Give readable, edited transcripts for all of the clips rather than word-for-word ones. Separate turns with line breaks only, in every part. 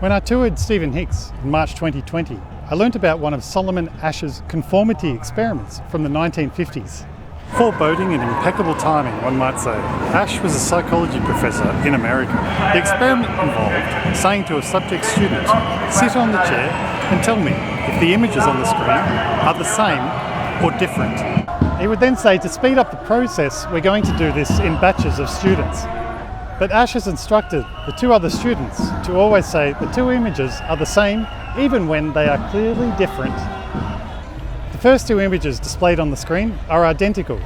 When I toured Stephen Hicks in March 2020, I learnt about one of Solomon Asch's conformity experiments from the 1950s. Foreboding and impeccable timing, one might say. Asch was a psychology professor in America. The experiment involved saying to a subject student, sit on the chair and tell me if the images on the screen are the same or different. He would then say, to speed up the process, we're going to do this in batches of students. But Asch has instructed the two other students to always say the two images are the same, even when they are clearly different. The first two images displayed on the screen are identical,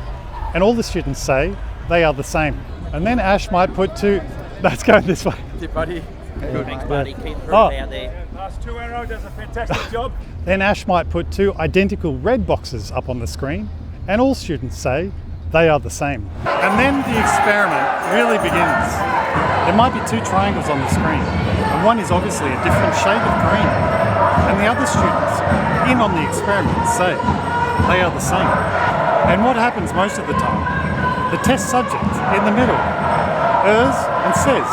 and all the students say they are the same. And then Asch might put two, let's go this way.
Hey buddy. Good, thanks buddy, keep through out there.
Last 2 in a row does a fantastic job.
Then Asch might put two identical red boxes up on the screen, and all students say they are the same. And then the experiment really begins. There might be two triangles on the screen, and one is obviously a different shade of green, and the other students in on the experiment say they are the same. And what happens most of the time? The test subject in the middle errs and says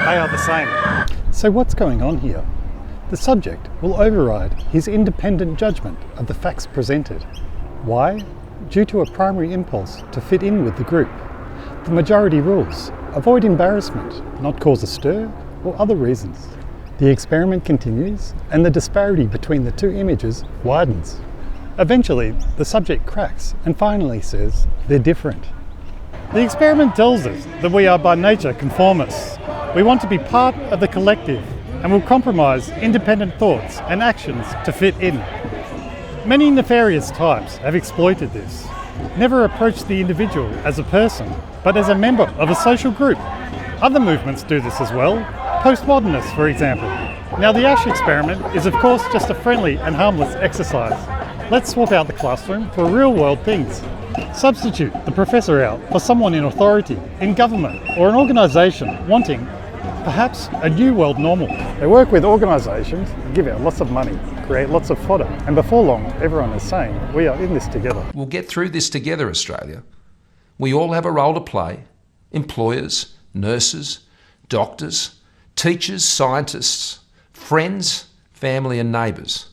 they are the same. So what's going on here? The subject will override his independent judgment of the facts presented. Why? Due to a primary impulse to fit in with the group. The majority rules: avoid embarrassment, not cause a stir, or other reasons. The experiment continues, and the disparity between the two images widens. Eventually, the subject cracks and finally says they're different. The experiment tells us that we are by nature conformists. We want to be part of the collective and will compromise independent thoughts and actions to fit in. Many nefarious types have exploited this. Never approach the individual as a person, but as a member of a social group. Other movements do this as well, postmodernists for example. Now the Asch experiment is of course just a friendly and harmless exercise. Let's swap out the classroom for real world things. Substitute the professor out for someone in authority, in government, or an organisation wanting perhaps a new world normal. They work with organisations, give out lots of money, create lots of fodder, and before long everyone is saying we are in this together.
We'll get through this together, Australia. We all have a role to play. Employers, nurses, doctors, teachers, scientists, friends, family and neighbours.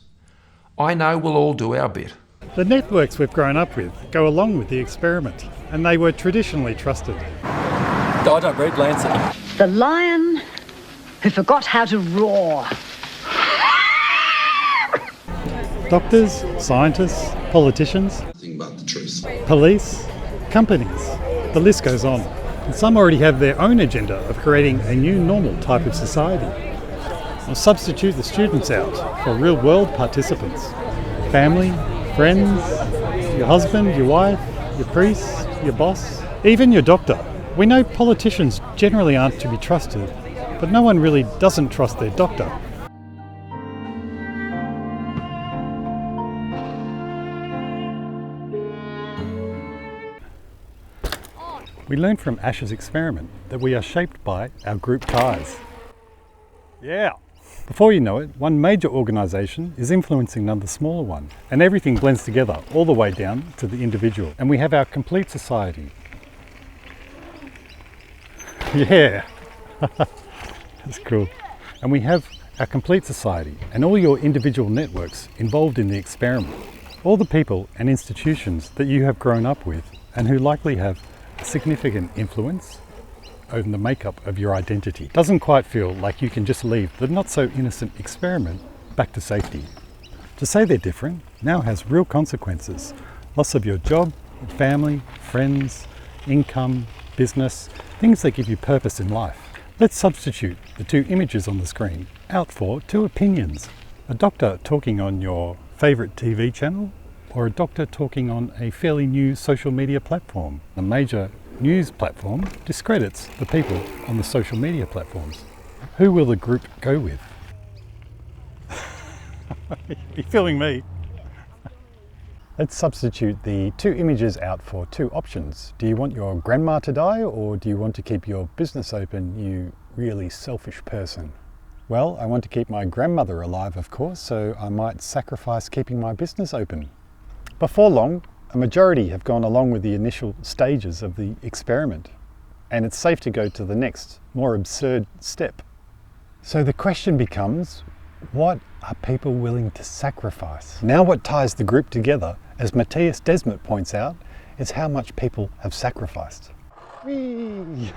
I know we'll all do our bit.
The networks we've grown up with go along with the experiment, and they were traditionally trusted.
I don't read Lancet.
The lion who forgot how to roar.
Doctors, scientists, politicians,
Nothing but the truth.
police, companies, the list goes on. And some already have their own agenda of creating a new normal type of society. Or substitute the students out for real world participants. Family, friends, your husband, your wife, your priest, your boss, even your doctor. We know politicians generally aren't to be trusted, but no one really doesn't trust their doctor. We learned from Asch's experiment that we are shaped by our group ties. Yeah! Before you know it, one major organisation is influencing another smaller one, and everything blends together all the way down to the individual, and we have our complete society. Yeah! That's cool. And we have our complete society and all your individual networks involved in the experiment. All the people and institutions that you have grown up with and who likely have a significant influence over the makeup of your identity. Doesn't quite feel like you can just leave the not so innocent experiment back to safety. To say they're different now has real consequences. Loss of your job, family, friends, income, business, things that give you purpose in life. Let's substitute the two images on the screen out for two opinions. A doctor talking on your favourite TV channel, or a doctor talking on a fairly new social media platform. A major news platform discredits the people on the social media platforms. Who will the group go with? You're feeling me. Let's substitute the two images out for two options. Do you want your grandma to die, or do you want to keep your business open, you really selfish person? Well, I want to keep my grandmother alive, of course, so I might sacrifice keeping my business open. Before long, a majority have gone along with the initial stages of the experiment, and it's safe to go to the next, more absurd step. So the question becomes, what are people willing to sacrifice? Now what ties the group together, as Matthias Desmet points out, is how much people have sacrificed. Whee!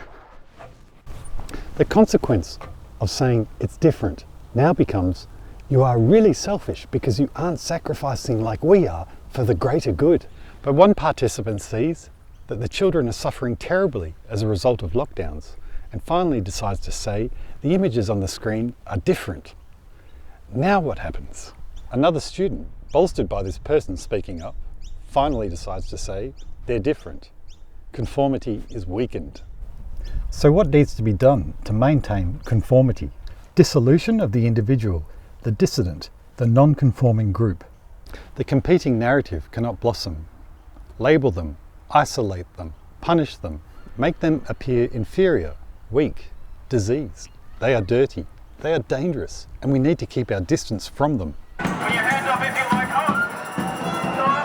The consequence of saying it's different now becomes you are really selfish because you aren't sacrificing like we are for the greater good. But one participant sees that the children are suffering terribly as a result of lockdowns and finally decides to say the images on the screen are different. Now what happens? Another student, bolstered by this person speaking up, finally decides to say they're different. Conformity is weakened. So what needs to be done to maintain conformity? Dissolution of the individual, the dissident, the non-conforming group. The competing narrative cannot blossom. Label them, isolate them, punish them, make them appear inferior, weak, diseased. They are dirty, they are dangerous, and we need to keep our distance from them.
Put your hands up if you like home. Come on.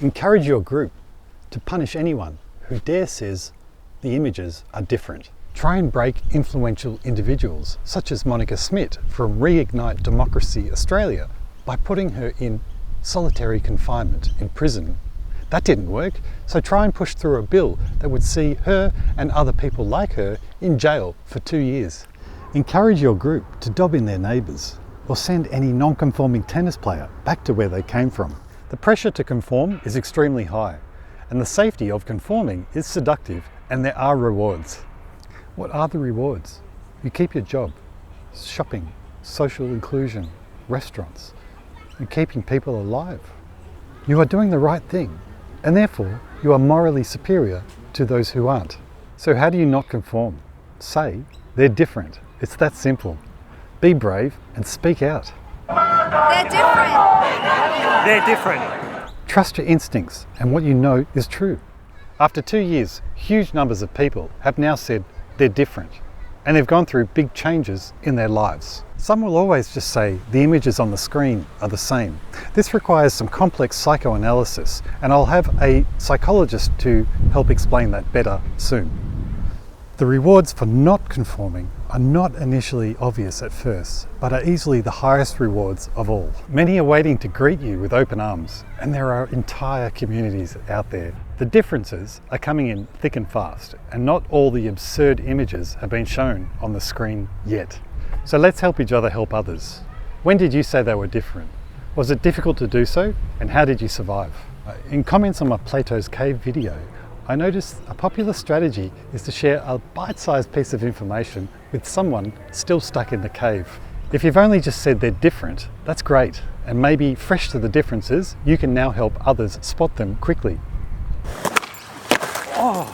Encourage your group to punish anyone who dare says the images are different. Try and break influential individuals, such as Monica Smith from Reignite Democracy Australia, by putting her in solitary confinement in prison. That didn't work, so try and push through a bill that would see her and other people like her in jail for 2 years. Encourage your group to dob in their neighbours, or send any non-conforming tennis player back to where they came from. The pressure to conform is extremely high, and the safety of conforming is seductive, and there are rewards. What are the rewards? You keep your job, shopping, social inclusion, restaurants, and keeping people alive. You are doing the right thing, and therefore you are morally superior to those who aren't. So how do you not conform? Say they're different. It's that simple. Be brave and speak out.
They're different.
They're different.
Trust your instincts and what you know is true. After 2 years, huge numbers of people have now said they're different, and they've gone through big changes in their lives. Some will always just say the images on the screen are the same. This requires some complex psychoanalysis, and I'll have a psychologist to help explain that better soon. The rewards for not conforming are not initially obvious at first, but are easily the highest rewards of all. Many are waiting to greet you with open arms, and there are entire communities out there. The differences are coming in thick and fast, and not all the absurd images have been shown on the screen yet. So let's help each other help others. When did you say they were different? Was it difficult to do so, and how did you survive? In comments on my Plato's Cave video, I noticed a popular strategy is to share a bite-sized piece of information with someone still stuck in the cave. If you've only just said they're different, that's great, and maybe fresh to the differences, you can now help others spot them quickly. Oh.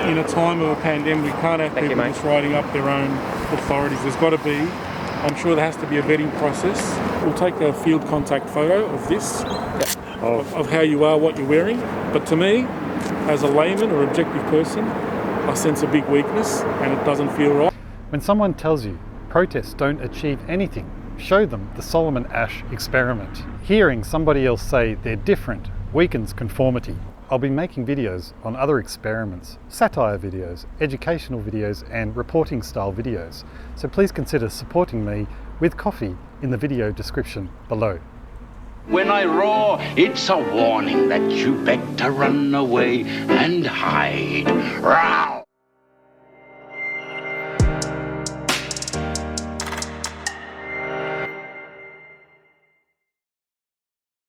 In a time of a pandemic, we can't have people just writing up their own authorities. There's got to be, I'm sure there has to be a vetting process. We'll take a field contact photo of this, of how you are, what you're wearing. But to me, as a layman or objective person, I sense a big weakness and it doesn't feel right.
When someone tells you protests don't achieve anything, show them the Solomon Asch experiment. Hearing somebody else say they're different weakens conformity. I'll be making videos on other experiments, satire videos, educational videos, and reporting style videos. So please consider supporting me with coffee in the video description below.
When I roar, it's a warning that you better run away and hide. Row!